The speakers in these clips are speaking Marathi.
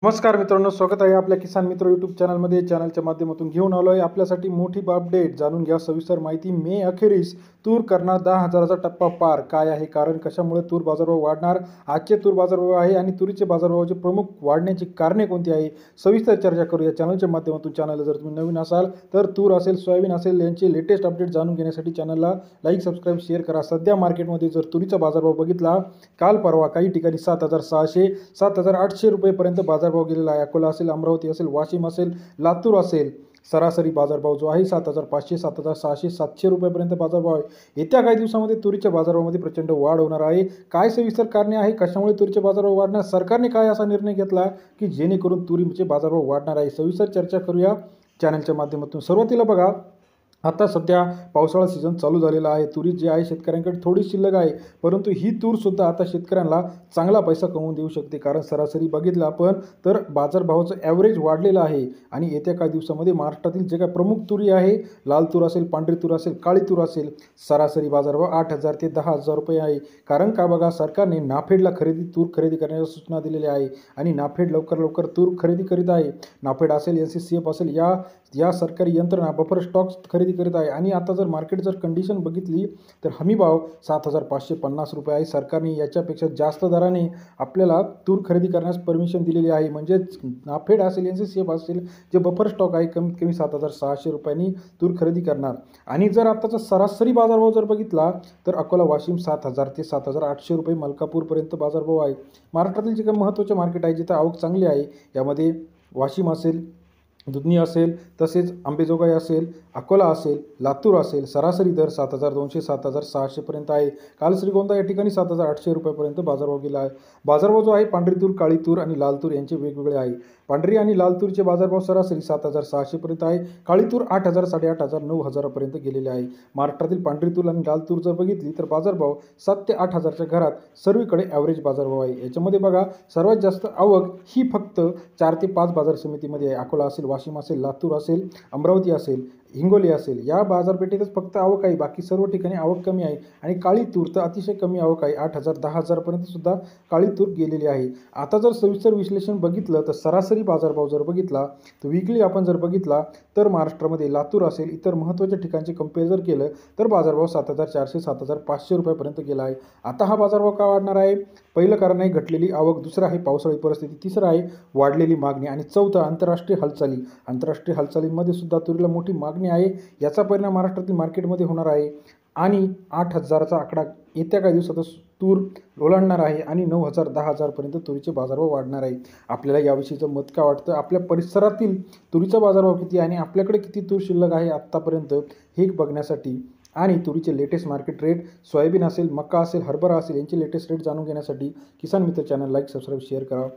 नमस्कार मित्रांनो, स्वागत आहे आपल्या किसान मित्र यूट्यूब चॅनलमध्ये. चॅनलच्या माध्यमातून घेऊन आलो आहे आपल्यासाठी मोठी अपडेट. जाणून घ्या सविस्तर माहिती. मे अखेरीस तूर करणार 10,000चा टप्पा पार. काय आहे कारण, कशामुळे तूर बाजारभाव वाढणार, आजचे तूर बाजारभाव आहे आणि तुरीचे बाजारभावाचे प्रमुख वाढण्याची कारणे कोणती आहे, सविस्तर चर्चा करूया चॅनलच्या माध्यमातून. चॅनलला जर तुम्ही नवीन असाल तर तूर असेल, सोयाबीन असेल यांचे लेटेस्ट अपडेट जाणून घेण्यासाठी चॅनलला लाईक, सबस्क्राईब, शेअर करा. सध्या मार्केटमध्ये जर तुरीचा बाजारभाव बघितला, काल परवा काही ठिकाणी 7,600 7,800 रुपयेपर्यंत बाजारभाव गेलेला आहे. अकोला असेल, अमरावती असेल, वाशिम असेल, लातूर असेल. सरासरी बाजारभाव जो आहे 7,500 7,600 700 रुपयेपर्यंत बाजारभाव आहे. येत्या काही दिवसामध्ये तुरीच्या बाजारभावामध्ये प्रचंड वाढ होणार आहे. काय सविस्तर कारणे आहे, कशामुळे तुरीचे बाजारभाव वाढणार, सरकारने काय असा निर्णय घेतला की जेणेकरून तुरीचे बाजारभाव वाढणार आहे, सविस्तर चर्चा करूया चॅनलच्या माध्यमातून. सुरुवातीला बघा, आता सध्या पावसाळा सीझन चालू झालेला आहे. तुरी जी आहे शेतकऱ्यांकडे थोडी शिल्लक आहे, परंतु ही तूरसुद्धा आता शेतकऱ्यांना चांगला पैसा कमवून देऊ शकते. कारण सरासरी बघितलं आपण तर बाजारभावाचं ॲव्हरेज वाढलेलं आहे. आणि येत्या काही दिवसामध्ये महाराष्ट्रातील जे काही प्रमुख तुरी आहे, लाल तूर असेल, पांढरी तूर असेल, काळी तूर असेल, सरासरी बाजारभाव 8,000 ते 10,000 रुपये आहे. कारण का बघा, सरकारने नाफेडला तूर खरेदी करण्याच्या सूचना दिलेल्या आहे आणि नाफेड लवकर तूर खरेदी करीत आहे. नाफेड असेल, NCCF असेल, या सरकारी यंत्रणा बफर स्टॉक्स खरेदी करीत आहे. आणि आता जर मार्केट जर कंडिशन बघितली तर हमीभाव 7,550 रुपये आहे. सरकारने याच्यापेक्षा जास्त दराने आपल्याला तूर खरेदी करण्यास परमिशन दिलेली आहे. म्हणजेच नाफेड असेल, NCCF असेल, जे बफर स्टॉक आहे, कमीत कमी 7,600 रुपयांनी तूर खरेदी करणार. आणि जर आताचा सरासरी बाजारभाव जर बघितला तर अकोला, वाशिम 7,000 ते 7,800 रुपये, मलकापूरपर्यंत बाजारभाव आहे. महाराष्ट्रातील जे काही महत्त्वाचे मार्केट आहे, जिथं आवक चांगली आहे, यामध्ये वाशिम असेल, दुधनी असेल, तसेच अंबेजोगाई असेल, अकोला असेल, लातूर असेल. सरासरी दर 7,200 7,600पर्यंत आहे. काल श्रीगोंदा या ठिकाणी 7,800 रुपयापर्यंत बाजारभाव गेला आहे. बाजारभाव जो आहे पांढरी तूर, काळी तूर आणि लाल तूर यांचे वेगवेगळे आहे. पांढरी आणि लाल तूरचे बाजारभाव सरासरी 7,600पर्यंत आहे. काळी तूर 8,000 8,500 9,000पर्यंत गेलेले आहे. महाराष्ट्रातील पांढरी तूर आणि लाल तूर जर बघितली तर बाजारभाव 7,000 ते 8,000च्या घरात सर्वीकडे ॲव्हरेज बाजारभाव आहे. याच्यामध्ये बघा, सर्वात जास्त आवक ही फक्त 4 ते 5 बाजार समितीमध्ये आहे. अकोला असेल, वाशिम असेल, लातूर असेल, अमरावती असेल, हिंगोली असेल, या बाजारपेठेतच फक्त आवक आहे. बाकी सर्व ठिकाणी आवक कमी आहे. आणि काळी तूर तर अतिशय कमी आवक आहे. 8,000 10,000पर्यंत सुद्धा काळी तूर गेलेली आहे. आता जर सविस्तर विश्लेषण बघितलं तर सरासरी बाजारभाव जर बघितला तर वीकली आपण जर बघितला तर महाराष्ट्रामध्ये लातूर असेल, इतर महत्त्वाच्या ठिकाणचे कंपेअर जर केलं तर बाजारभाव 7,400 7,500 रुपयापर्यंत गेला आहे. आता हा बाजारभाव का वाढणार आहे? पहिलं कारण आहे घटलेली आवक, दुसरं आहे पावसाळी परिस्थिती, तिसरं आहे वाढलेली मागणी आणि चौथं आंतरराष्ट्रीय हालचाली. आंतरराष्ट्रीय हालचालींमध्ये सुद्धा तुरीला मोठी मागणी आहे. याचा परिणाम महाराष्ट्रातील मार्केटमध्ये होणार आहे. आणि 8,000चा आकडा येत्या काही दिवसातच तूर ओलांडणार आहे आणि 9,000 10,000पर्यंत तुरीचे बाजारभाव वाढणार आहे. आपल्याला याविषयीचं मत काय वाटतं? आपल्या परिसरातील तुरीचा बाजारभाव किती आणि आपल्याकडे किती तूर शिल्लक आहे आत्तापर्यंत, हे बघण्यासाठी आणि तुरीचे लेटेस्ट मार्केट रेट, सोयाबीन असेल, मका असेल, हरभरा असेल यांचे लेटेस्ट रेट जाणून घेण्यासाठी किसान मित्र चॅनल लाईक, सबस्क्राईब, शेअर करा.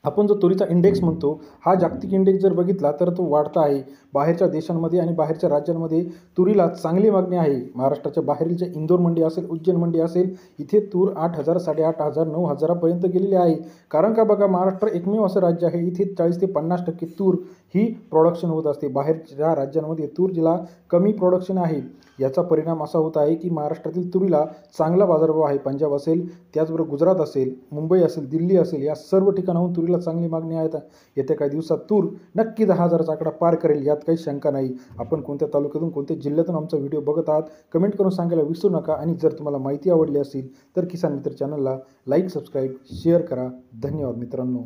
आपण जो तुरीचा इंडेक्स म्हणतो, हा जागतिक इंडेक्स जर बघितला तर तो वाढता आहे. बाहेरच्या देशांमध्ये आणि बाहेरच्या राज्यांमध्ये तुरीला चांगली मागणी आहे. महाराष्ट्राच्या बाहेरील जे इंदोर मंडी असेल, उज्जैन मंडी असेल, इथे तूर 8,000 8,500 9,000पर्यंत गेलेली आहे. कारण का बघा, महाराष्ट्र एकमेव असं राज्य आहे इथे 40 ते 50% तूर ही प्रोडक्शन होत असते. बाहेरच्या राज्यांमध्ये तूर जिला कमी प्रोडक्शन आहे. याचा परिणाम असा होत आहे की महाराष्ट्रातील तुरीला चांगला बाजारभाव आहे. पंजाब असेल, त्याचबरोबर गुजरात असेल, मुंबई असेल, दिल्ली असेल, या सर्व ठिकाणाहून तुरीला चांगली मागणी आहे. येत्या काही दिवसात तूर नक्की 10,000चा आकडा पार करेल, यात काही शंका नाही. आपण कोणत्या तालुक्यातून, कोणत्या जिल्ह्यातून आमचा व्हिडिओ बघत आहात, कमेंट करून सांगायला विसरू नका. आणि जर तुम्हाला माहिती आवडली असेल तर किसान मित्र चॅनलला लाईक, सबस्क्राईब, शेअर करा. धन्यवाद मित्रांनो.